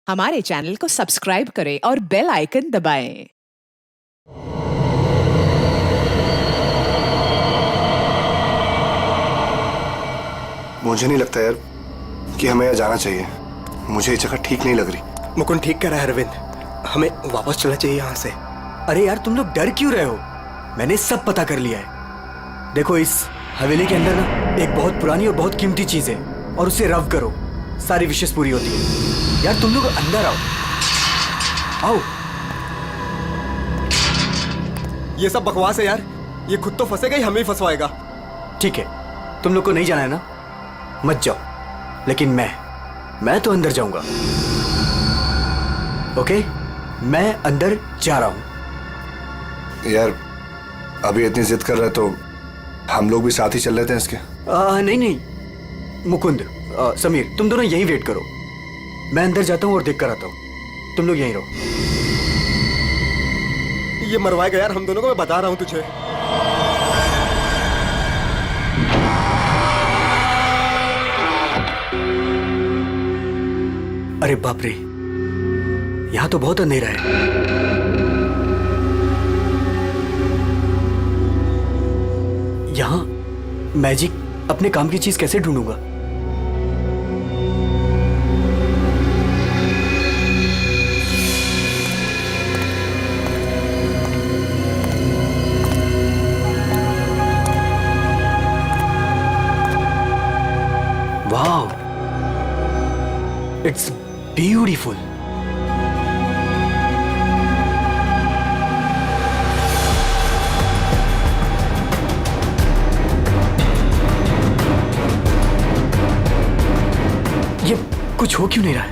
हमारे चैनल को सब्सक्राइब करें और बेल आइकन दबाएं। मुझे नहीं लगता यार कि हमें यहाँ जाना चाहिए। मुझे ये जगह ठीक नहीं लग रही। मुकुंद ठीक कह रहा है अरविंद, हमें वापस चलना चाहिए यहाँ से। अरे यार तुम लोग डर क्यों रहे हो? मैंने सब पता कर लिया है। देखो इस हवेली के अंदर ना एक बहुत पुरानी और बहुत कीमती चीज है, और उसे रव करो, सारी विशेष पूरी होती है। यार तुम लोग अंदर आओ, आओ। ये सब बकवास है यार, ये खुद तो फंसेगा ही हमें ही फंसवाएगा। ठीक है, तुम लोग को नहीं जाना है ना, मत जाओ, लेकिन मैं तो अंदर जाऊंगा। ओके, मैं अंदर जा रहा हूं। यार अभी इतनी जिद कर रहे तो हम लोग भी साथ ही चल रहे थे इसके। नहीं मुकुंद, समीर, तुम दोनों यहीं वेट करो। मैं अंदर जाता हूं और देख कर आता हूं, तुम लोग यहीं रहो। ये मरवाएगा यार हम दोनों को, मैं बता रहा हूं तुझे। अरे बाप रे, यहां तो बहुत अंधेरा है। यहां मैजिक अपने काम की चीज कैसे ढूंढूंगा? Wow, it's beautiful. ये कुछ हो क्यों नहीं रहा है?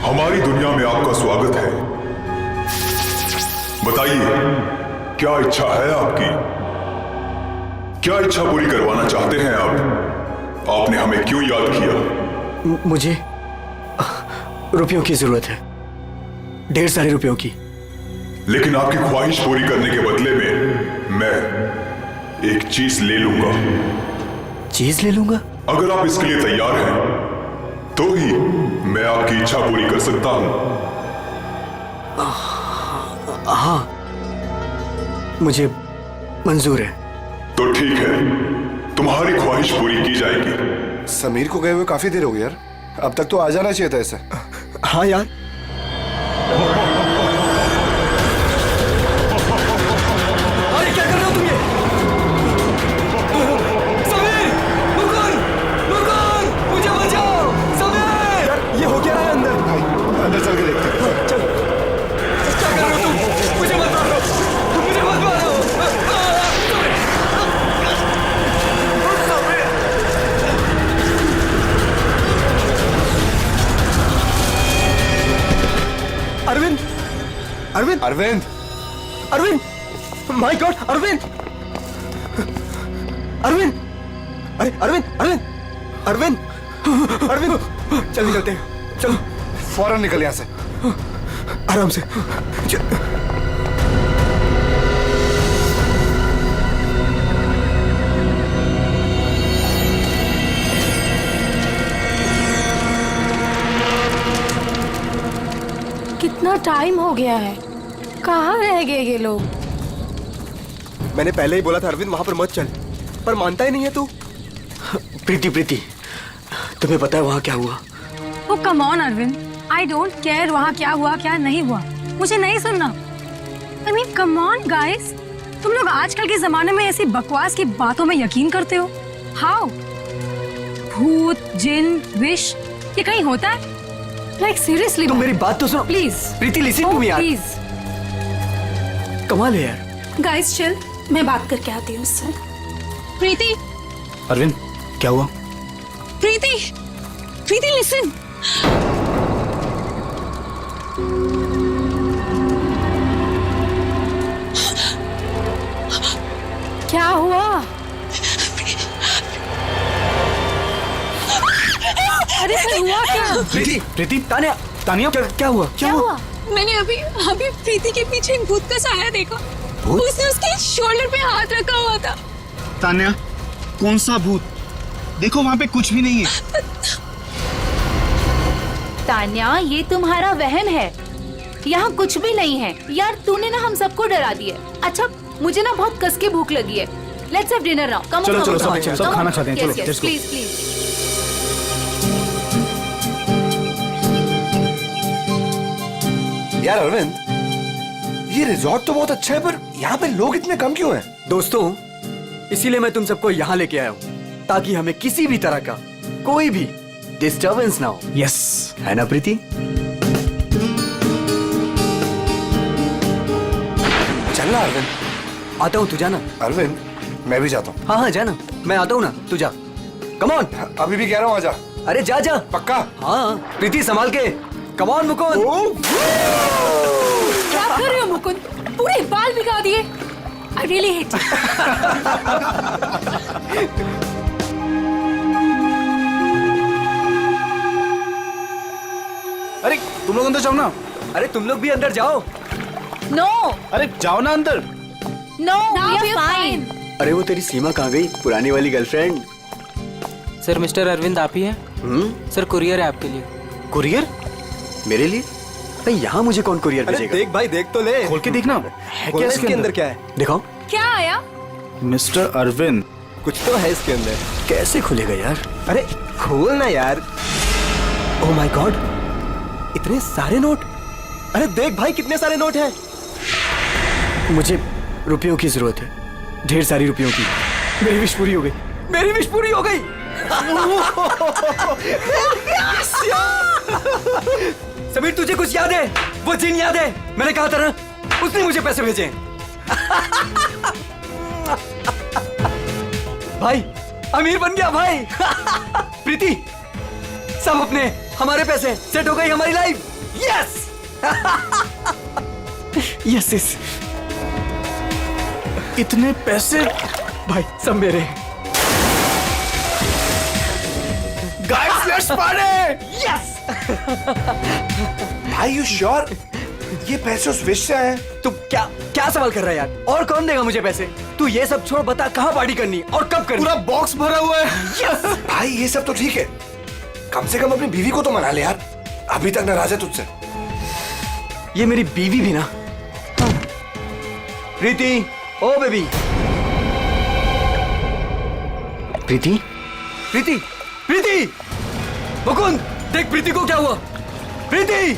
हमारी दुनिया में आपका स्वागत है। बताइए, क्या इच्छा है आपकी? क्या इच्छा पूरी करवाना चाहते हैं आप? आपने हमें क्यों याद किया? मुझे रुपयों की जरूरत है, ढेर सारे रुपयों की। लेकिन आपकी ख्वाहिश पूरी करने के बदले में मैं एक चीज ले लूंगा। चीज ले लूंगा? अगर आप इसके लिए तैयार हैं तो ही मैं आपकी इच्छा पूरी कर सकता हूं। हाँ, मुझे मंजूर है। तो ठीक है, तुम्हारी ख्वाहिश पूरी की जाएगी। समीर को गए हुए काफी देर हो गई यार, अब तक तो आ जाना चाहिए था ऐसे। हाँ यार, अरे क्या कर रहे हो तुम ये? समीर, मुकुंद, मुकुंद, मुझे बचाओ, समीर! यार ये हो क्या रहा है अंदर? अंदर चल के देखते हैं। चल, क्या कर रहे हो तुम? मुझे मत मारो, मुझे मत मारो। अरविंद, अरविंद, अरविंद, अरविंद, माय गॉड, अरविंद, अरविंद, अरे अरविंद, अरविंद, अरविंद, अरविंद, चल निकलते हैं, चलो फौरन निकल यहाँ से। आराम से। कितना टाइम हो गया है, कहाँ रह गए ये लोग? मैंने पहले ही बोला था अरविंद वहां पर मत चल, पर मानता ही नहीं है तू। प्रीति, प्रीति, तुम्हें पता है वहां क्या हुआ? Oh come on Arvind, I don't care वहाँ क्या हुआ क्या नहीं हुआ, मुझे नहीं सुनना। I mean come on guys, तुम लोग आजकल के जमाने में ऐसी बकवास की बातों में यकीन करते हो? हाउ? भूत, जिन, विश, ये कहीं होता है? लाइक सीरियसली तुम मेरी बात तो सुनो please. Preeti, listen to me यार। प्लीज कमाल है यार। गाइस चिल, मैं बात करके आती हूँ उससे। प्रीति, अरविंद क्या हुआ? प्रीति, प्रीति लिसन। क्या हुआ? अरे फिर हुआ क्या? प्रीति, प्रीति, तानिया, तानिया, क्या हुआ? क्या हुआ? मैंने अभी अभी प्रीति के पीछे एक भूत का साया देखा। उसने उसके शोल्डर पे हाथ रखा हुआ था। तान्या, कौन सा भूत? देखो वहाँ पे कुछ भी नहीं है। तान्या, ये तुम्हारा वहम है। यहाँ कुछ भी नहीं है। यार तूने ना हम सबको डरा दिया। अच्छा, मुझे ना बहुत कस के भूख लगी है। Let's have dinner now. Come चलो, सब खाना चाहते हैं, चलो, let's go. Please please. यार अरविंद, ये रिजॉर्ट तो बहुत अच्छा है, पर यहाँ पे लोग इतने कम क्यों हैं? दोस्तों, इसीलिए मैं तुम सबको यहाँ लेके आया हूँ, ताकि हमें किसी भी तरह का कोई भी डिस्टर्बेंस ना हो। यस, है ना प्रीति? चलना अरविंद। आता हूँ, तू जाना। अरविंद, मैं भी जाता हूँ। हाँ जाना, मैं आता हूँ ना, तू जा। Come on. अभी भी कह रहा हूँ, आजा। अरे जा। पक्का? हाँ, प्रीति संभाल के। Come on Mukund. क्या कर रहे हो मुकुंद? पूरे बाल भिगा दिए। I really hate you. अरे तुम लोग अंदर जाओ ना। अरे तुम लोग भी अंदर जाओ। No, अरे जाओ ना अंदर। no, we are fine. अरे वो तेरी सीमा कहाँ गई, पुरानी वाली गर्लफ्रेंड? सर, मिस्टर अरविंद आप ही हैं? सर, कुरियर है आपके लिए। कुरियर? मेरे लिए? भाई यहाँ मुझे कौन कुरियर भेजेगा? देख भाई, देख तो ले। खोल के देखना। है क्या इसके अंदर? क्या है? दिखाओ। क्या आया? मिस्टर अरविंद। कुछ तो है इसके अंदर। कैसे खुलेगा यार? अरे खोल ना यार। ओह माय गॉड, इतने सारे नोट। अरे देख भाई, कितने सारे नोट हैं। मुझे रुपयों की जरूरत है, ढेर सारी रुपयों की। मेरी विश पूरी हो गई। मेरी विश पूरी हो गई। समीर, तुझे कुछ याद है? वो जिन याद है? मैंने कहा था ना, उसने मुझे पैसे भेजे। भाई, अमीर बन गया भाई। प्रीति, सब अपने हमारे पैसे, सेट हो गई हमारी लाइफ। यस। यस। इतने पैसे? भाई सब मेरे। Guys, let's party. यस। भाई यू श्योर ये पैसे उस विश से आए? तू क्या क्या सवाल कर रहा है यार? और कौन देगा मुझे पैसे? तू ये सब छोड़, बता कहाँ पार्टी करनी और कब करनी? पूरा बॉक्स भरा हुआ है। यस। भाई ये सब तो ठीक है, कम से कम अपनी बीवी को तो मना ले यार। अभी तक नाराज है तुझसे। ये मेरी बीवी भी ना। प्रीति, ओ बेबी। प्रीति, प्रीति, प्रीति। मुकुंद, देख प्रीति को क्या हुआ। प्रीति,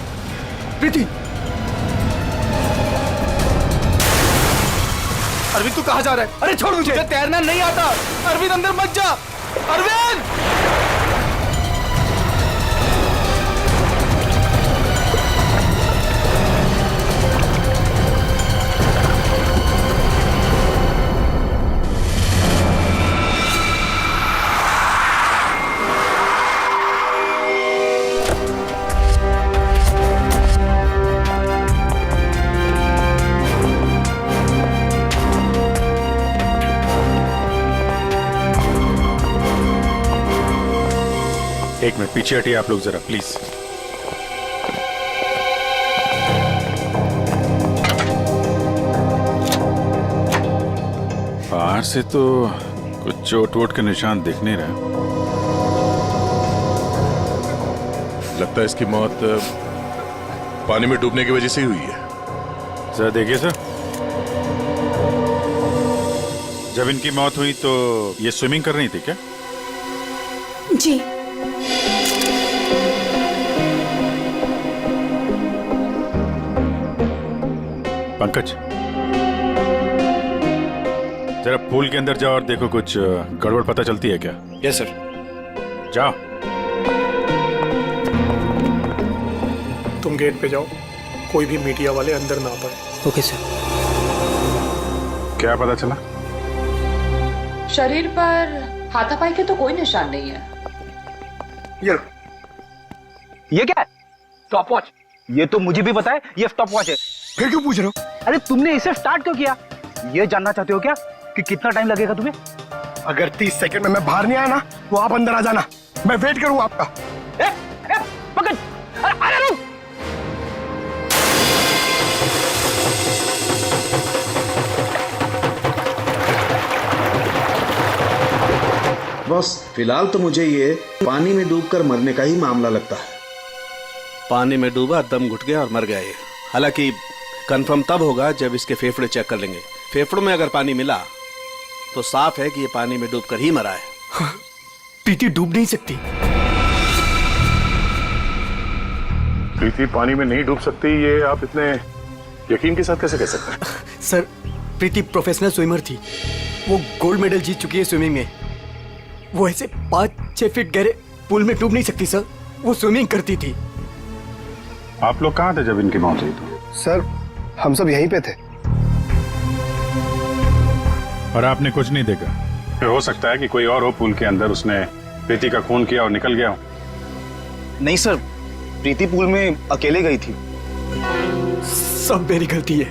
प्रीति। अरविंद, तू कहाँ जा रहा है? अरे छोड़ मुझे। तैरना नहीं आता। अरविंद, अंदर मत जा। अरविंद! एक मिनट पीछे हटिए आप लोग जरा प्लीज। बाहर से तो कुछ चोट वोट के निशान दिख नहीं रहे। लगता है इसकी मौत पानी में डूबने की वजह से ही हुई है। जरा देखिए सर, जब इनकी मौत हुई तो ये स्विमिंग कर रही थी क्या? जी। पंकज, जरा पूल के अंदर जाओ और देखो कुछ गड़बड़ पता चलती है क्या? Yes sir. जाओ। तुम गेट पे जाओ, कोई भी मीडिया वाले अंदर ना पाए। Okay sir. क्या पता चला? शरीर पर हाथापाई के तो कोई निशान नहीं है। ये क्या है? Stop watch. ये तो मुझे भी पता है, ये स्टॉप वॉच है। फिर क्यों पूछ रहे हो? अरे तुमने इसे स्टार्ट क्यों किया? ये जानना चाहते हो क्या कि कितना टाइम लगेगा तुम्हें? अगर 30 सेकंड में मैं बाहर नहीं आया ना, तो आप अंदर आ जाना, मैं वेट करूंगा आपका। पकड़। अरे रुक। बॉस, फिलहाल तो मुझे ये पानी में डूबकर मरने का ही मामला लगता है। पानी में डूबा, दम घुट गया और मर गया ये। हालांकि कंफर्म तब होगा जब इसके फेफड़े चेक कर लेंगे। फेफड़ों में अगर पानी मिला तो साफ है कि ये पानी में डूबकर ही मरा है। हाँ, प्रीति डूब नहीं सकती। प्रीति पानी में नहीं डूब सकती, ये आप इतने यकीन के साथ कैसे कह सकते हैं? सर, प्रीति प्रोफेशनल स्विमर थी। वो गोल्ड मेडल जीत चुकी है स्विमिंग में। वो ऐसे 5-6 फीट गहरे पूल में डूब नहीं सकती सर। वो स्विमिंग करती थी। आप लोग कहाँ थे जब इनकी मौत हुई? तो सर, हम सब यहीं पे थे। और आपने कुछ नहीं देखा? फिर हो सकता है कि कोई और हो पूल के अंदर, उसने प्रीति का खून किया और निकल गया हो। नहीं सर, प्रीति पूल में अकेले गई थी। सब मेरी गलती है।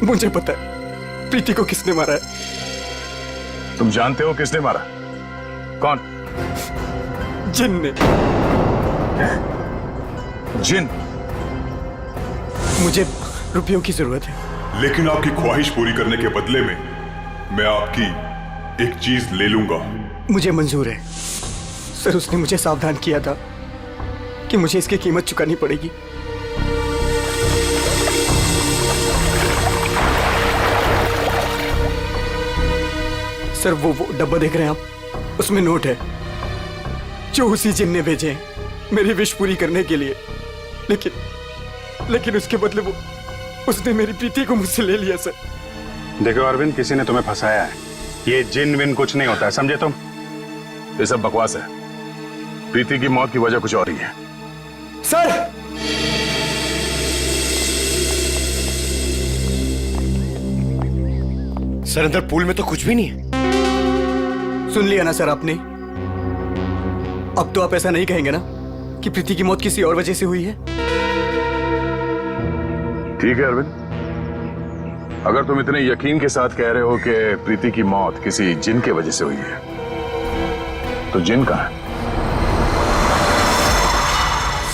मुझे पता है प्रीति को किसने मारा है। तुम जानते हो किसने मारा? कौन? जिन ने। जिन? मुझे रुपयों की जरूरत है। लेकिन आपकी ख्वाहिश पूरी करने के बदले में मैं आपकी एक चीज ले लूंगा। मुझे मंजूर है सर। उसने मुझे सावधान किया था कि मुझे इसकी कीमत चुकानी पड़ेगी। सर, वो डब्बा देख रहे हैं आप? उसमें नोट है जो उसी जिन ने भेजे हैं मेरी विश पूरी करने के लिए। लेकिन उसके बदले उसने मेरी प्रीति को मुझसे ले लिया सर। देखो अरविंद, किसी ने तुम्हें फंसाया है। ये जिन विन कुछ नहीं होता है, समझे तुम? ये सब बकवास है। प्रीति की मौत की वजह कुछ और ही है। सर, सर, अंदर पूल में तो कुछ भी नहीं है। सुन लिया ना सर आपने? अब तो आप ऐसा नहीं कहेंगे ना कि प्रीति की मौत किसी और वजह से हुई है? ठीक है अरविंद, अगर तुम इतने यकीन के साथ कह रहे हो कि प्रीति की मौत किसी जिन के वजह से हुई है, तो जिन कहाँ है?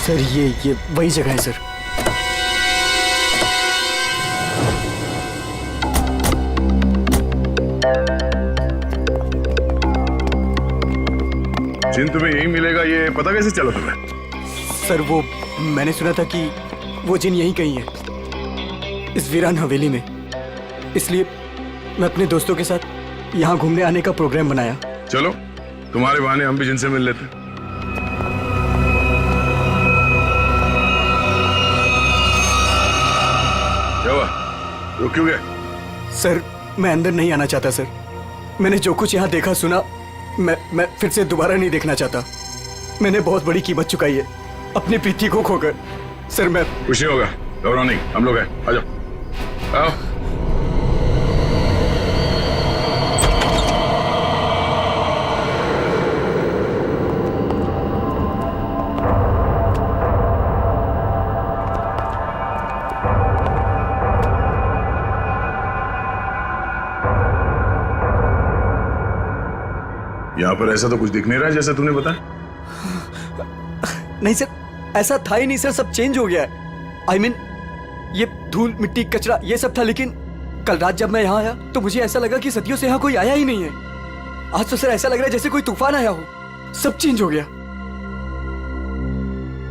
सर, ये वही जगह है सर। जिन तुम्हें यही मिलेगा, ये पता कैसे चला तुम्हें? सर, वो मैंने सुना था कि वो जिन यहीं कहीं है, इस वीरान हवेली में। इसलिए मैं अपने दोस्तों के साथ यहाँ घूमने आने का प्रोग्राम बनाया। चलो, तुम्हारे बहाने हम भी जिनसे मिल लेते। क्या हुआ? रुक क्यों गए? सर, मैं अंदर नहीं आना चाहता सर। मैंने जो कुछ यहाँ देखा सुना, मैं फिर से दोबारा नहीं देखना चाहता। मैंने बहुत बड़ी कीमत चुकाई है अपनी प्रीति को खोकर। सर, मैं कुछ नहीं होगा, घबराओ नहीं, हम लोग हैं। आ जाओ, आओ। यहाँ पर ऐसा तो कुछ दिख नहीं रहा है जैसे तूने बताया। नहीं सर, ऐसा था ही नहीं सर। सब चेंज हो गया है। I mean, ये धूल मिट्टी कचरा ये सब था। लेकिन कल रात जब मैं यहाँ आया तो मुझे ऐसा लगा कि सदियों से यहाँ कोई आया ही नहीं है। आज तो सर ऐसा लग रहा है जैसे कोई तूफान आया हो। सब चेंज हो गया।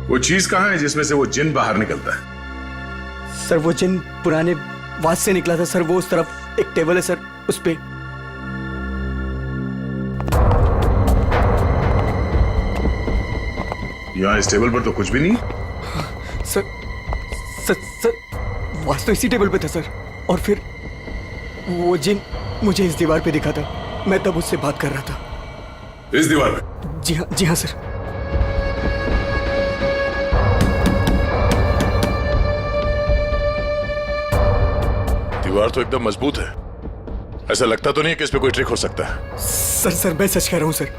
वो चीज कहाँ है जिसमें से वो जिन बाहर निकलता है? सर, वो जिन पुराने वास से निकला था सर। वो उस तरफ एक टेबल है सर, उस पे। यहाँ इस टेबल पर तो कुछ भी नहीं। सर, वास तो इसी टेबल पे था सर। और फिर वो जिन मुझे इस दीवार पे दिखा था। मैं तब उससे बात कर रहा था। इस दीवार पे? जी हाँ सर। दीवार तो एकदम मजबूत है। ऐसा लगता तो नहीं है कि इस पे कोई ट्रिक हो सकता है। सर, मैं सच कह रहा हूँ सर।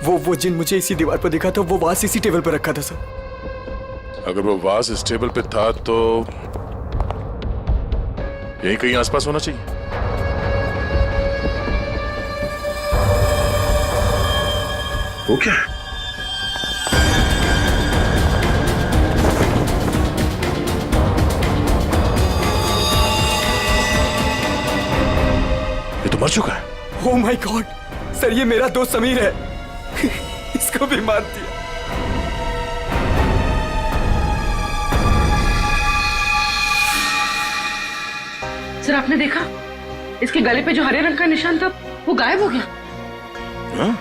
वो जिन मुझे इसी दीवार पर दिखा था। वो वास इसी टेबल पर रखा था सर। अगर वो वास इस टेबल पे था तो यही कहीं आसपास होना चाहिए। वो क्या है? ये तो मर चुका है। ओह माय गॉड सर ये मेरा दोस्त समीर है। इसको भी मार दिया। सर आपने देखा इसके गले पे जो हरे रंग का निशान था वो गायब हो गया। हाँ?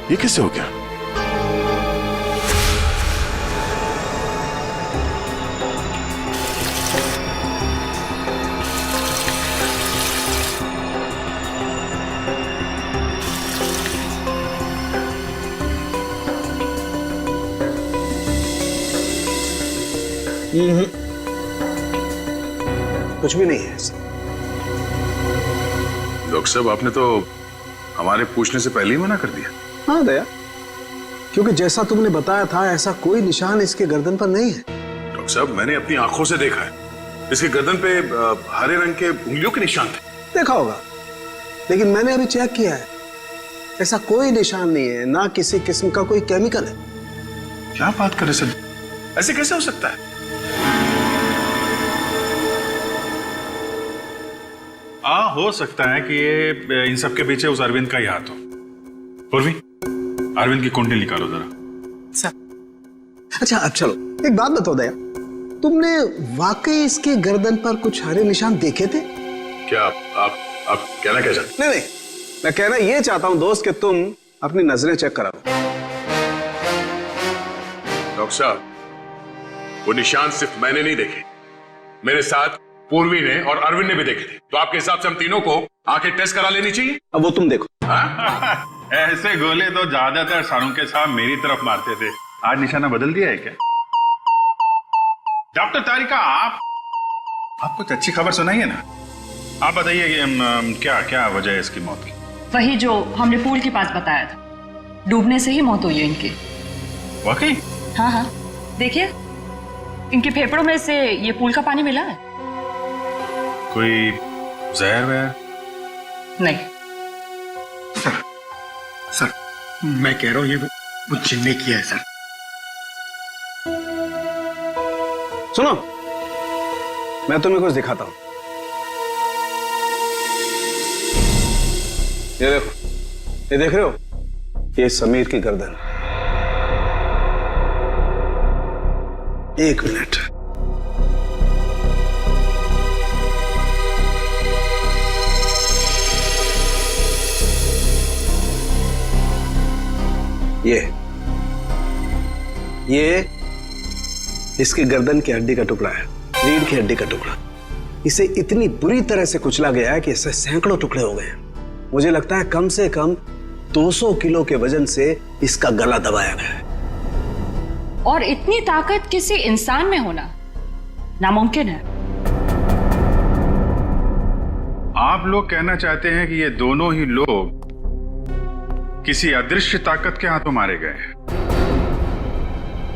ये कैसे हो गया? कुछ भी नहीं है। डॉक्टर साहब आपने तो हमारे पूछने से पहले ही मना कर दिया। हाँ दया, क्योंकि जैसा तुमने बताया था ऐसा कोई निशान इसके गर्दन पर नहीं है। डॉक्टर साहब मैंने अपनी आंखों से देखा है, इसके गर्दन पे हरे रंग के उंगलियों के निशान थे। देखा होगा, लेकिन मैंने अभी चेक किया है, ऐसा कोई निशान नहीं है, ना किसी किस्म का कोई केमिकल है। क्या बात कर रहे सर, ऐसे कैसे हो सकता है? हो सकता है कि ये इन सब के पीछे उस अरविंद का ही हाथ हो। पूर्वी, अरविंद की कुंडली निकालो जरा। अच्छा अब चलो एक बात बताओ दया, तुमने वाकई इसके गर्दन पर कुछ हरे निशान देखे थे? क्या आप कहना क्या चाहते? नहीं, मैं कहना ये चाहता हूं दोस्त कि तुम अपनी नजरें चेक करा लो। डॉक्टर साहब वो निशान सिर्फ मैंने नहीं देखे, मेरे साथ पूर्वी ने और अरविंद ने भी देखे थे। तो आपके हिसाब से हम तीनों को आंखें टेस्ट करा लेनी चाहिए। अब वो तुम देखो। ऐसे गोले तो ज्यादातर सारों के साथ मेरी तरफ मारते थे, आज निशाना बदल दिया है क्या? डॉक्टर तारिका आप कुछ अच्छी खबर सुनाइए ना। आप बताइए कि क्या वजह है इसकी मौत की? वही जो हमने पूल के पास बताया था, डूबने से ही मौत हुई है इनकी। वाकई? हाँ, देखिए इनके फेफड़ों में से ये पूल का पानी मिला है। कोई जहर वहर? नहीं सर मैं कह रहा हूं ये वो जिन ने किया है सर। सुनो, मैं तुम्हें कुछ दिखाता हूं। ये देखो, ये देख रहे हो, ये समीर की गर्दन। एक मिनट, ये इसकी गर्दन की हड्डी का टुकड़ा है, रीढ़ की हड्डी का टुकड़ा। इसे इतनी बुरी तरह से कुचला गया है कि इससे सैकड़ों टुकड़े हो गए हैं। मुझे लगता है कम से कम 200 किलो के वजन से इसका गला दबाया गया है। और इतनी ताकत किसी इंसान में होना नामुमकिन है। आप लोग कहना चाहते हैं कि ये दोनों ही लोग किसी अदृश्य ताकत के हाथों मारे गए हैं,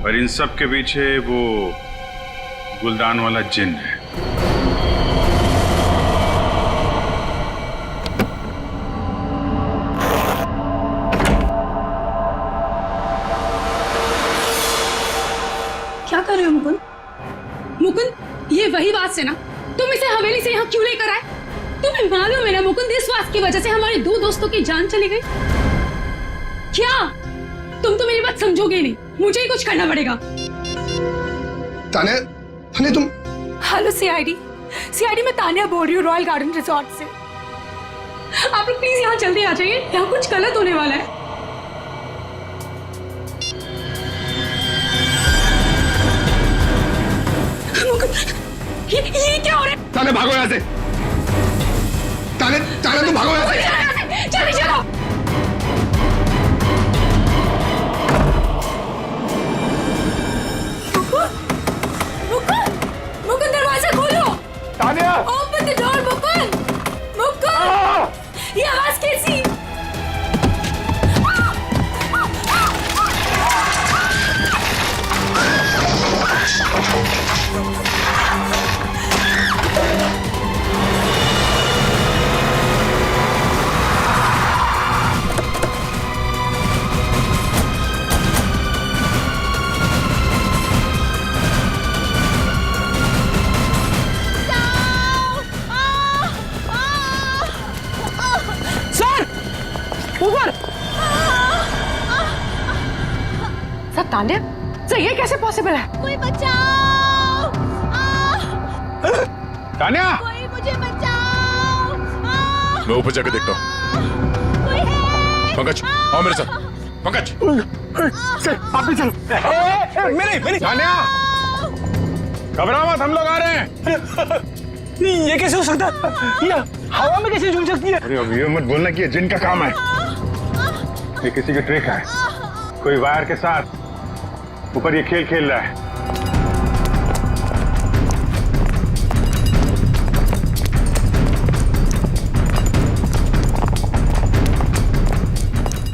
और इन सब के पीछे वो गुलदान वाला जिन है। क्या कर रहे हो मुकुंद? मुकुंद, ये वही बात से ना तुम इसे हवेली से यहाँ क्यों लेकर आए? तुम्हें मालूम है ना मुकुंद, इस बात की वजह से हमारे 2 दोस्तों की जान चली गई। क्या तुम तो मेरी बात समझोगे नहीं, मुझे ही कुछ करना पड़ेगा। तान्या तुम। हेलो सीआईडी मैं तान्या बोल रही हूँ, रॉयल गार्डन रिसोर्ट से। आप लोग प्लीज यहाँ जल्दी आ जाइए, यहाँ कुछ गलत होने वाला है। ये क्या हो रहा है? तान्या भागो यहाँ से। तान्या तुम भागो यहाँ से। जल्दी चलो। मुकुंद दरवाजा खोलो। Tanya open the door Mukund. ये आवाज कैसी? तान्या, तो ये कैसे पॉसिबल है? कोई बचाओ! तान्या, कोई मुझे बचाओ! मैं ऊपर जाके देखता हूँ। कोई है? पंकज, आओ मेरे साथ। पंकज, आप भी चलो। मेरे तान्या, घबरा मत, हम लोग आ रहे हैं। ये कैसे हो सकता है? ये हवा में कैसे झूल सकती है? अरे अब ये मत बोलना कि ये जिन का काम है। ये किसी का ट्रिक है। कोई वायर के साथ ऊपर ये खेल खेल रहा है।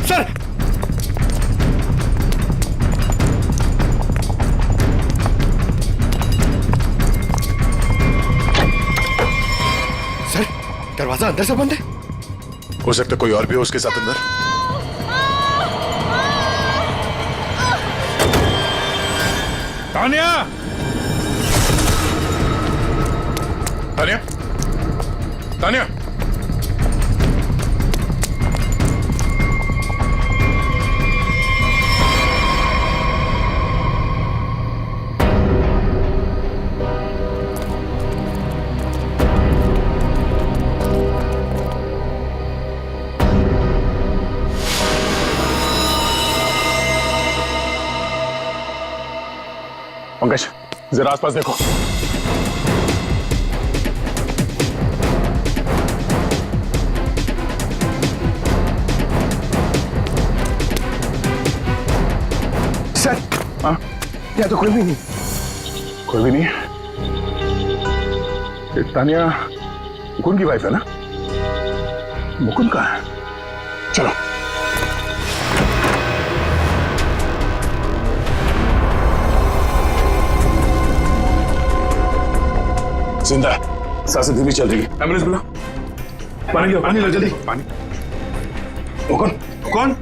सर, सर, दरवाजा अंदर से बंद है। हो सकता है कोई और भी हो उसके साथ अंदर। तान्या, तान्या, तान्या, पंकज, जरा आसपास देखो। सर, हाँ, यहाँ तो कोई भी नहीं। कोई भी नहीं है। ये तान्या मुकुंद की वाइफ है ना? मुकुंद कहाँ है? चलो। जिंदा है, सांसें धीमी चल रही है। एम्बुलेंस बुला। पानी लो, पानी लो जल्दी। पानी। वो कौन? कौन?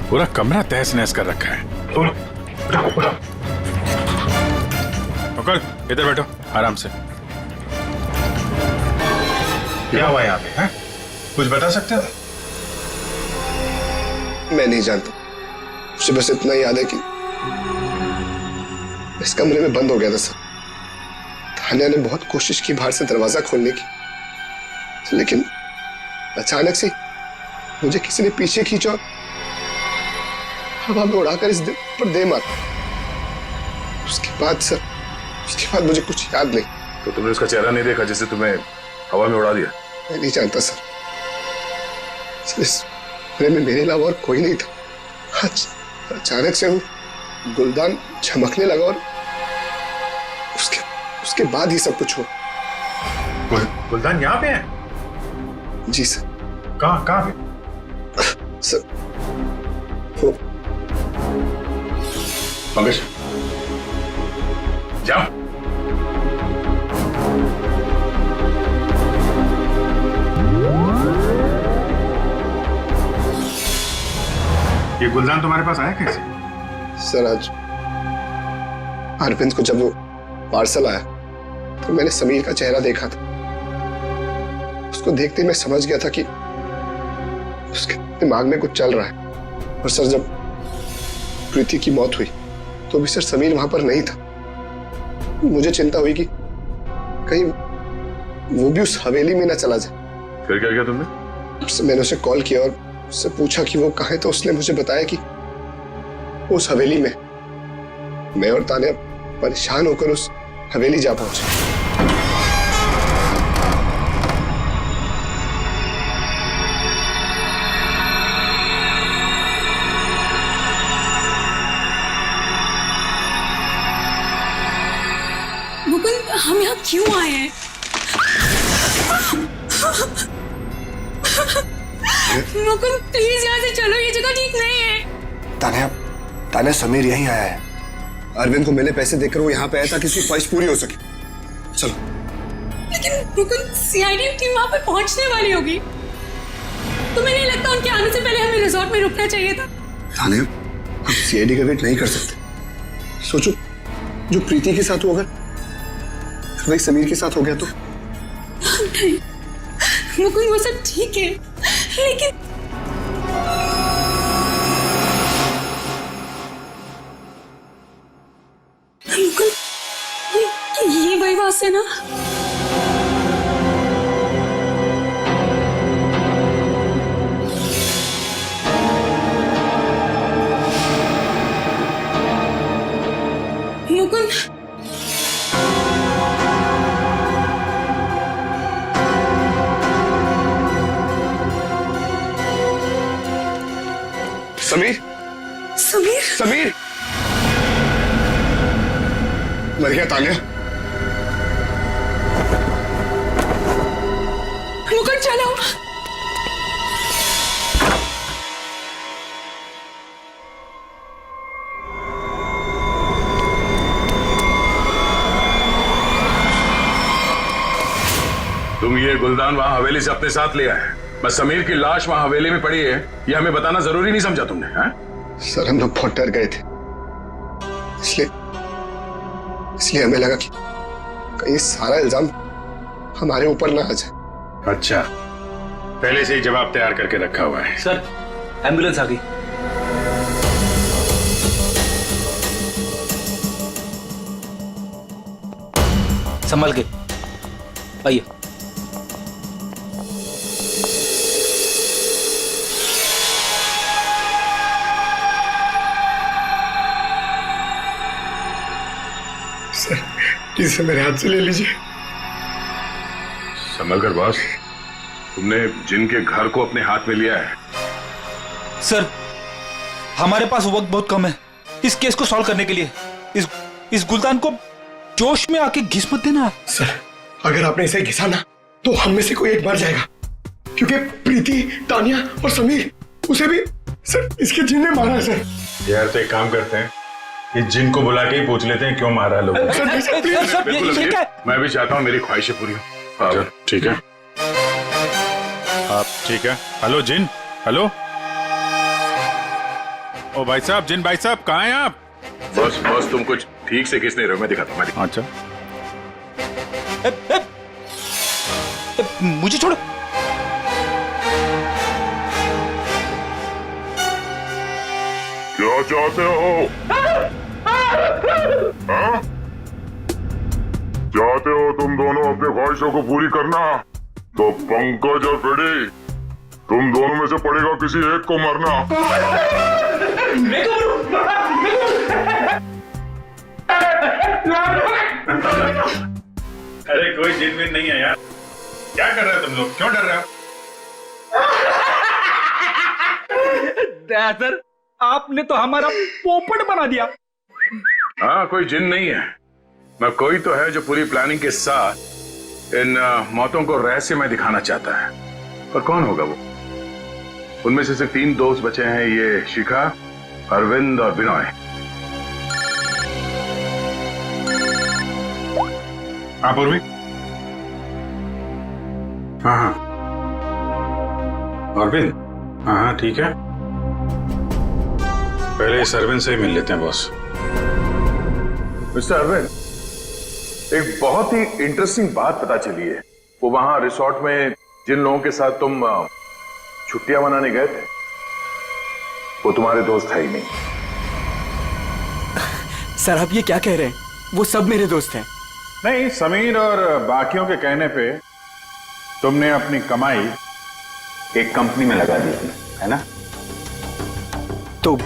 पूरा कमरा तहस नहस कर रखा है। मुकुल, इधर बैठो आराम से। क्या हुआ यहाँ पे? हैं? कुछ बता सकते हो? मैं नहीं जानता, मुझे बस इतना याद है कि इस कमरे में बंद हो गया था सर। तान्या ने बहुत कोशिश की बाहर से दरवाजा खोलने की, लेकिन अचानक से मुझे किसी ने पीछे खींचा और हवा में उड़ाकर इस दिल पर दे मारा। उसके बाद मुझे कुछ याद नहीं। तो तुमने उसका चेहरा नहीं देखा जिसे तुम्हें हवा में उड़ा दिया? मैं नहीं जानता सर, इस कमरे में मेरे अलावा और कोई नहीं था। आज अचानक से वो गुलदान चमकने लगा और उसके बाद ही सब कुछ हुआ। गुलदान यहाँ पे है? जी सर। कहाँ पे? सर, वो पंकज, जाओ। ये गुलदान तुम्हारे पास आया कैसे? सर, आज अरविंद को जब वो पार्सल आया तो मैंने समीर का चेहरा देखा था। उसको देखते ही मैं समझ गया था कि उसके दिमाग में कुछ चल रहा है। और सर, जब प्रीति की मौत हुई तो भी सर समीर वहां पर नहीं था। मुझे चिंता हुई कि कहीं वो भी उस हवेली में ना चला जाए। फिर क्या किया तुमने? मैंने उसे कॉल किया और उससे पूछा कि वो कहाँ है, तो उसने मुझे बताया कि उस हवेली में। मैं और तान्या परेशान होकर उस हवेली जा पहुंचे। मुकुंद, हम यहाँ क्यों आए हैं? मुकुंद, प्लीज यहाँ से चलो, ये जगह ठीक नहीं है। तान्या, समीर यहीं आया है। अरविंद को मैंने पैसे देकर वो यहाँ पे आया ताकि उसकी ख्वाहिश पूरी हो सके। चलो। लेकिन मुकुंद, सीआईडी टीम वहाँ पे पहुँचने वाली होगी। तुम्हें नहीं लगता उनके आने से पहले हमें रिजॉर्ट में रुकना चाहिए था? तान्या, हम सीआईडी का वेट नहीं कर सकते। सोचो, जो प्रीति के साथ हुआ वही समीर के साथ हो गया तो? नहीं मुकुंद, वो सब ठीक है, लेकिन पास से ना। मुकुंद, समीर, समीर, समीर, मर गया तान्या। मुकुंद चलो। तुम ये गुलदान वहां हवेली से अपने साथ लिया है, बस समीर की लाश वहां हवेली में पड़ी है ये हमें बताना जरूरी नहीं समझा तुमने? हाँ? सर हम लोग बहुत डर गए थे, इसलिए हमें लगा कि कहीं सारा इल्जाम हमारे ऊपर ना आ जाए। अच्छा, पहले से ही जवाब तैयार करके रखा हुआ है। सर एम्बुलेंस आ गई। संभल के आइए। इसे मेरे हाथ से ले लीजिए। संभल कर बॉस, तुमने जिनके घर को अपने हाथ में लिया है। सर हमारे पास वक्त बहुत कम है इस केस को सॉल्व करने के लिए। इस गुलदान को जोश में आके घिस मत देना। सर अगर आपने इसे घिसा ना तो हम में से कोई एक मर जाएगा, क्योंकि प्रीति, तानिया और समीर, उसे भी सर इसके जिन ने मारा है। सर यार तो एक काम करते हैं, इस जिन को बुला के ही पूछ लेते हैं क्यों मारा लोग। मैं भी चाहता हूँ मेरी ख्वाहिशें पूरी हो। ठीक है, आप ठीक है? हेलो जिन, हेलो। ओ भाई साहब, जिन भाई साहब कहाँ हैं आप? बस तुम कुछ ठीक से किस नहीं रहे हो, मैं दिखाता हूँ। अच्छा मुझे छोड़ो। क्या चाहते हो? हाँ? चाहते हो तुम दोनों अपने ख्वाहिशों को पूरी करना? तो पंकज और फ्रेडी, तुम दोनों में से पड़ेगा किसी एक को मरना। अरे कोई जिन विन नहीं है यार, क्या कर रहे हो तुम लोग? क्यों डर रहे हो? सर आपने तो हमारा पोपट बना दिया। हाँ, कोई जिन नहीं है, मैं कोई तो है जो पूरी प्लानिंग के साथ इन मौतों को रहस्यमय दिखाना चाहता है। पर कौन होगा वो? उनमें से सिर्फ 3 दोस्त बचे हैं, ये शिखा, अरविंद और विनय। हाँ पूर्वी। हाँ अरविंद, हाँ ठीक है, पहले इस अरविंद से ही मिल लेते हैं बॉस। मिस्टर अरविंद, एक बहुत ही इंटरेस्टिंग बात पता चली है। वो वहां रिसोर्ट में जिन लोगों के साथ तुम छुट्टियां मनाने गए थे, वो तुम्हारे दोस्त है ही नहीं। सर आप ये क्या कह रहे हैं? वो सब मेरे दोस्त हैं। नहीं, समीर और बाकियों के कहने पे तुमने अपनी कमाई एक कंपनी में लगा दी थी, है ना? तो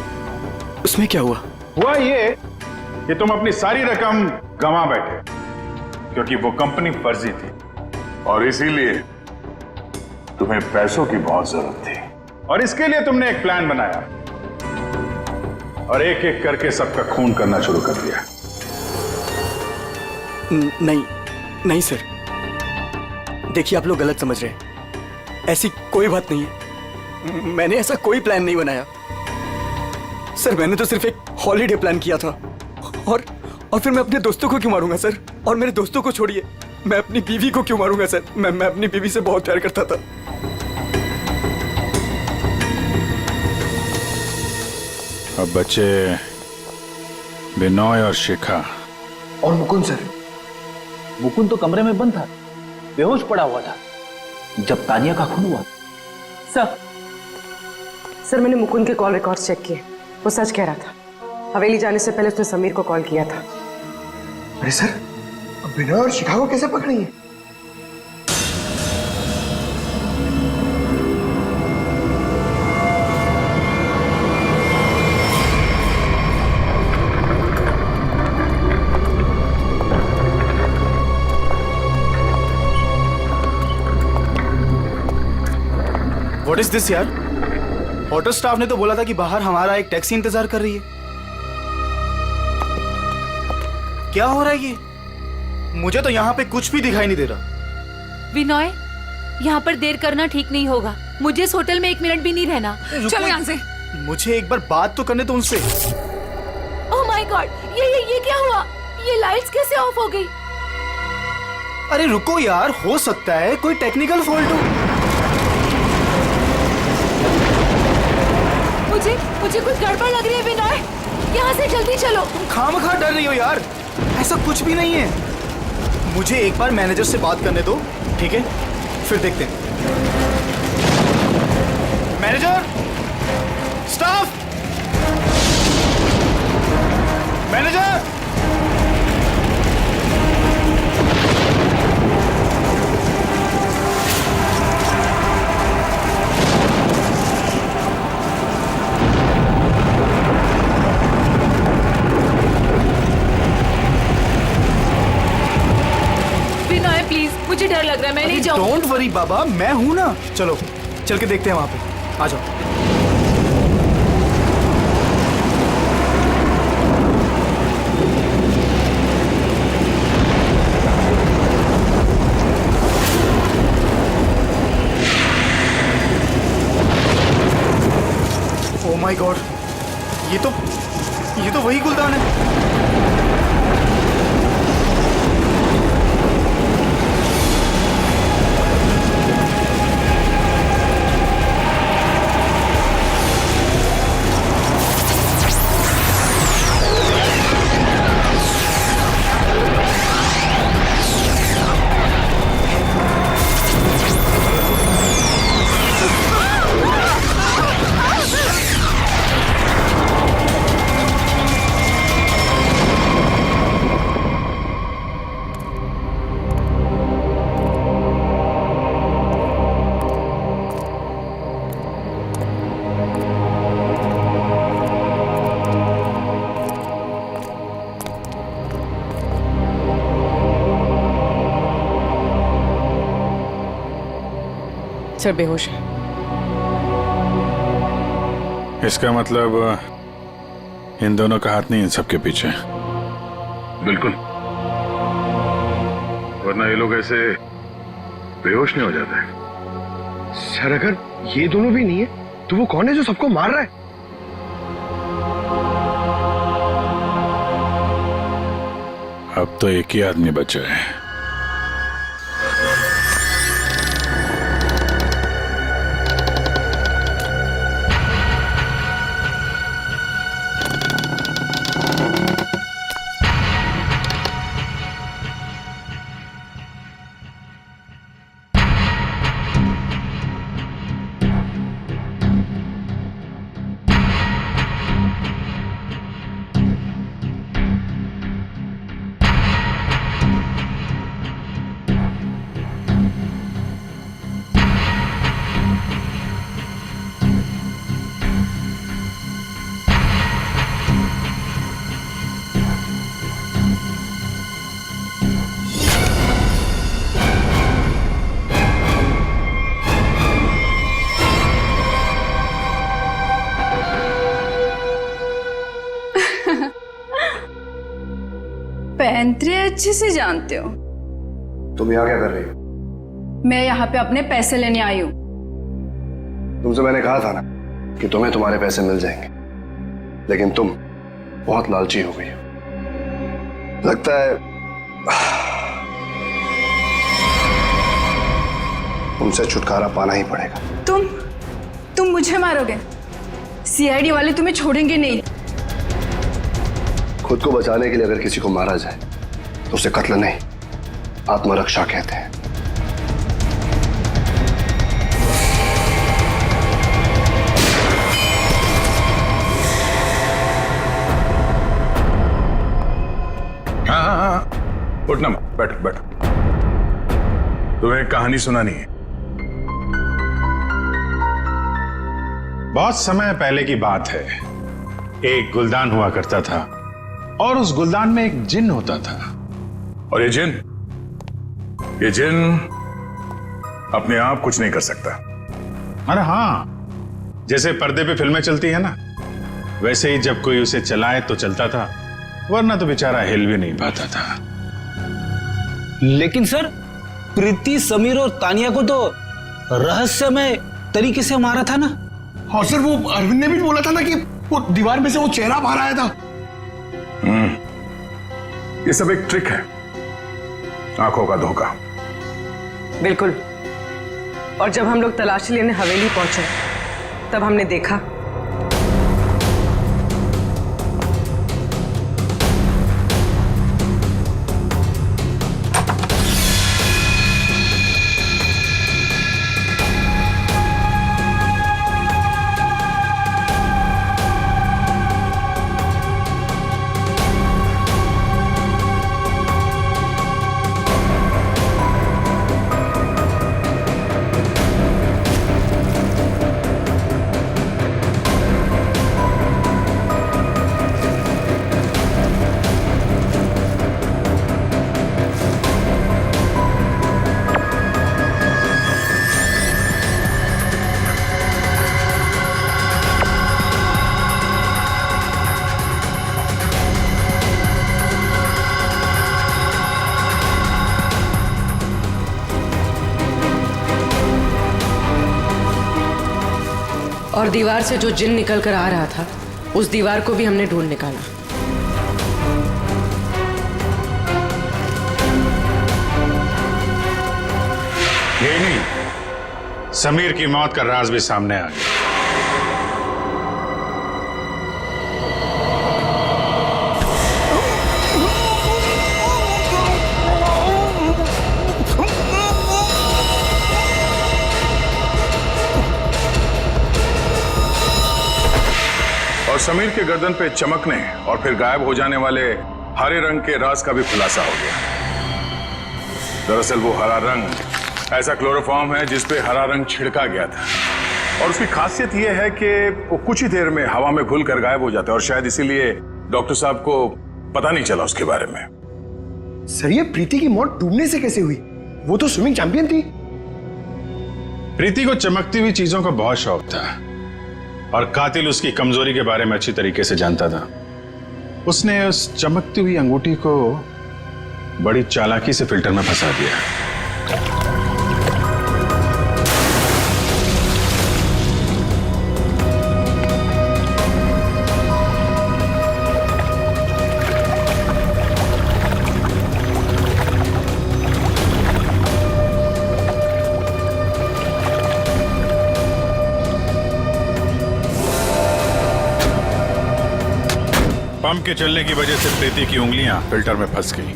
उसमें क्या हुआ? हुआ ये कि तुम अपनी सारी रकम गंवा बैठे, क्योंकि वो कंपनी फर्जी थी और इसीलिए तुम्हें पैसों की बहुत जरूरत थी। और इसके लिए तुमने एक प्लान बनाया और एक एक करके सबका खून करना शुरू कर दिया। नहीं सर, देखिए आप लोग गलत समझ रहे हैं। ऐसी कोई बात नहीं है, मैंने ऐसा कोई प्लान नहीं बनाया। सर मैंने तो सिर्फ एक हॉलीडे प्लान किया था। और फिर मैं अपने दोस्तों को क्यों मारूंगा सर? और मेरे दोस्तों को छोड़िए, मैं अपनी बीवी को क्यों मारूंगा सर? मैं अपनी बीवी से बहुत प्यार करता था। अब बच्चे विनय और शिखा और मुकुंद सर। मुकुंद तो कमरे में बंद था, बेहोश पड़ा हुआ था जब तानिया का खून हुआ। सर मैंने मुकुंद के कॉल रिकॉर्ड्स चेक किए, वो सच कह रहा था। हवेली जाने से पहले उसने समीर को कॉल किया था। अरे सर, अब बिनोय और शिखा को कैसे पकड़ी है? व्हाट इज दिस यार? होटल स्टाफ ने तो बोला था कि बाहर हमारा एक टैक्सी इंतजार कर रही है। क्या हो रहा है ये? मुझे तो यहाँ पे कुछ भी दिखाई नहीं दे रहा। विनोय, यहाँ पर देर करना ठीक नहीं होगा। मुझे इस होटल में 1 मिनट भी नहीं रहना। चलो यहाँ से। मुझे एक बार बात तो करने दो उनसे। ओह माय गॉड, ये क्या हुआ? ये लाइट्स कैसे ऑफ हो गई? अरे रुको यार, हो सकता है कोई टेक्निकल फॉल्ट हो। मुझे कुछ गड़बड़ लग रही है विनोय। यहाँ से जल्दी चलो। तुम खामखा डर रही हो यार, ऐसा कुछ भी नहीं है। मुझे एक बार मैनेजर से बात करने दो, ठीक है? फिर देखते हैं। Manager, staff, manager. मुझे डर लग रहा है, मैं नहीं जाऊंगी। डोंट वरी बाबा, मैं हूं ना। चलो चल के देखते हैं वहां पे। आ जाओ। ओह माय गॉड, ये तो वही गुलदान है। सर बेहोश है। इसका मतलब इन दोनों का हाथ नहीं इन सबके पीछे। बिल्कुल, वरना ये लोग ऐसे बेहोश नहीं हो जाते। सर अगर ये दोनों भी नहीं है तो वो कौन है जो सबको मार रहा है? अब तो एक ही आदमी बचा है। पैंतरे अच्छे से जानते हो। तुम यहाँ क्या कर रही हो? मैं यहाँ पे अपने पैसे लेने आई हूँ। तुमसे मैंने कहा था ना कि तुम्हें तुम्हारे पैसे मिल जाएंगे, लेकिन तुम बहुत लालची हो गई हो। लगता है तुमसे छुटकारा पाना ही पड़ेगा। तुम मुझे मारोगे? सीआईडी वाले तुम्हें छोड़ेंगे नहीं। खुद को बचाने के लिए अगर किसी को मारा जाए तो उसे कत्ल नहीं, आत्मरक्षा कहते हैं। हाँ, उठना मत, बैठो बैठो। तुम्हें एक कहानी सुनानी है। बहुत समय पहले की बात है। एक गुलदान हुआ करता था और उस गुलदान में एक जिन होता था। और ये जिन अपने आप कुछ नहीं कर सकता। अरे हाँ, जैसे पर्दे पे फिल्में चलती है ना, वैसे ही जब कोई उसे चलाए तो चलता था, वरना तो बेचारा हिल भी नहीं पाता था। लेकिन सर, प्रीति, समीर और तानिया को तो रहस्यमय तरीके से मारा था ना। हाँ सर, वो अरविंद ने भी बोला था ना कि वो दीवार में से वो चेहरा बाहर आया था। ये सब एक ट्रिक है, आंखों का धोखा। बिल्कुल। और जब हम लोग तलाशी लेने हवेली पहुंचे तब हमने देखा और दीवार से जो जिन निकल कर आ रहा था, उस दीवार को भी हमने ढूंढ निकाला। ये नहीं, समीर की मौत का राज भी सामने आ गया। और समीर के गर्दन पे चमकने और फिर गायब हो जाने वाले हरे रंग के राज का भी खुलासा हो गया। दरअसल वो हरा रंग ऐसा क्लोरोफॉर्म है जिस पे हरा रंग छिड़का गया था, और उसकी खासियत यह है कि वो कुछ ही देर में हवा में घुल कर गायब हो जाता है, और शायद इसीलिए डॉक्टर साहब को पता नहीं चला उसके बारे में। सर, ये प्रीति की मौत डूबने से कैसे हुई? वो तो स्विमिंग चैंपियन थी। प्रीति को चमकती हुई चीजों का बहुत शौक था और कातिल उसकी कमजोरी के बारे में अच्छी तरीके से जानता था। उसने उस चमकती हुई अंगूठी को बड़ी चालाकी से फिल्टर में फंसा दिया। पंप के चलने की वजह से प्रीति की उंगलियां फिल्टर में फंस गई।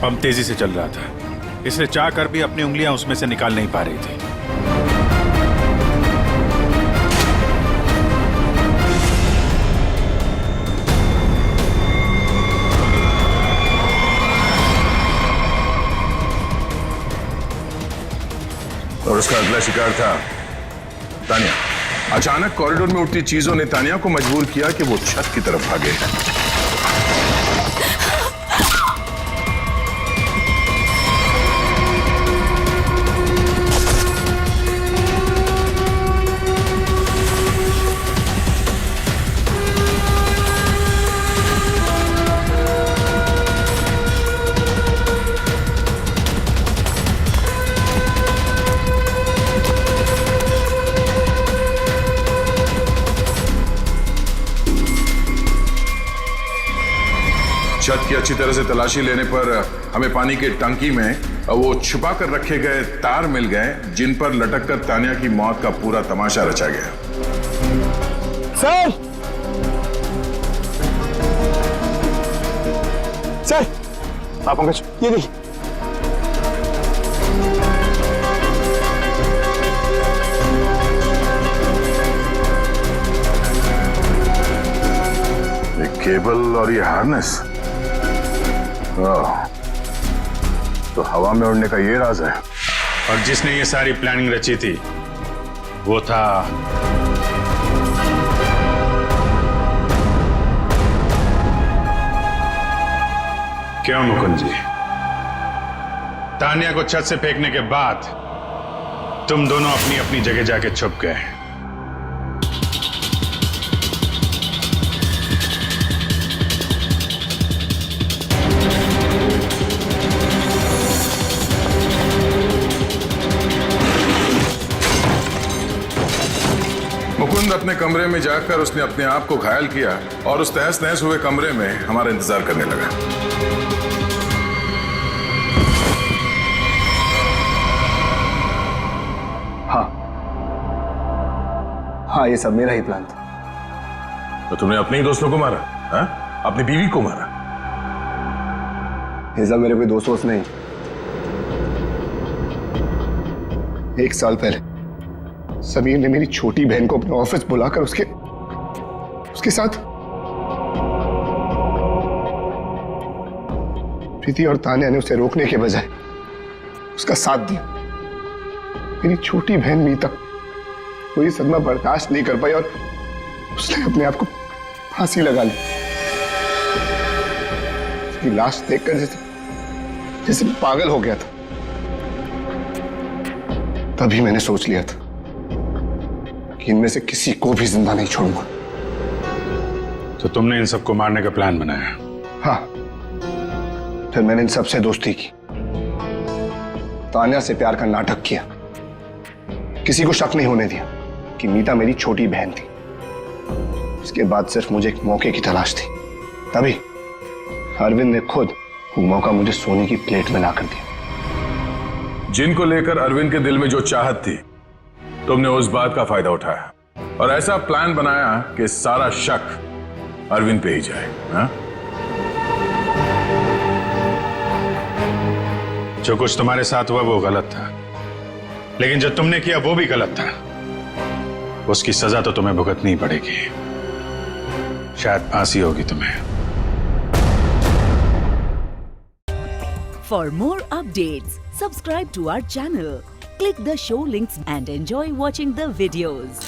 पंप तेजी से चल रहा था, इसलिए चाह कर भी अपनी उंगलियां उसमें से निकाल नहीं पा रही थी। और उसका अगला शिकार था तानिया। अचानक कॉरिडोर में उठती चीजों ने तानिया को मजबूर किया कि वो छत की तरफ भागे। छत की अच्छी तरह से तलाशी लेने पर हमें पानी की टंकी में वो छुपा कर रखे गए तार मिल गए, जिन पर लटक कर तानिया की मौत का पूरा तमाशा रचा गया। सर, सर, आप पंकज, ये देखिए। और ये हार्नेस, तो हवा में उड़ने का ये राज है। और जिसने ये सारी प्लानिंग रची थी वो था क्यों मुकुंद जी? तानिया को छत से फेंकने के बाद तुम दोनों अपनी अपनी जगह जाके छुप गए। मुकुंद अपने कमरे में जाकर उसने अपने आप को घायल किया और उस तहस नहस हुए कमरे में हमारा इंतजार करने लगा। हाँ, ये सब मेरा ही प्लान था। तो तुमने अपने ही दोस्तों को मारा? हाँ? अपनी बीवी को मारा? ये सब मेरे कोई दोस्त नहीं। 1 साल पहले समीर ने मेरी छोटी बहन को अपने ऑफिस बुलाकर उसके साथ प्रीति और तान्या ने उसे रोकने के बजाय उसका साथ दिया। मेरी छोटी बहन मीता कोई सदमा बर्दाश्त नहीं कर पाई और उसने अपने आप को फांसी लगा ली। उसकी लाश देखकर जैसे पागल हो गया था। तभी मैंने सोच लिया था कि इनमें से किसी को भी जिंदा नहीं छोड़ूंगा। तो तुमने इन सबको मारने का प्लान बनाया? हाँ, फिर मैंने इन सबसे दोस्ती की, तान्या से प्यार का नाटक किया, किसी को शक नहीं होने दिया कि मीता मेरी छोटी बहन थी। इसके बाद सिर्फ मुझे एक मौके की तलाश थी। तभी अरविंद ने खुद वो मौका मुझे सोने की प्लेट में लाकर दिया। जिनको लेकर अरविंद के दिल में जो चाहत थी, तुमने उस बात का फायदा उठाया और ऐसा प्लान बनाया कि सारा शक अरविंद पे ही जाए। हा? जो कुछ तुम्हारे साथ हुआ वो गलत था, लेकिन जो तुमने किया वो भी गलत था। उसकी सजा तो तुम्हें भुगतनी पड़ेगी। शायद फांसी होगी तुम्हें। For more updates, subscribe to our channel, click the show links and enjoy watching the videos.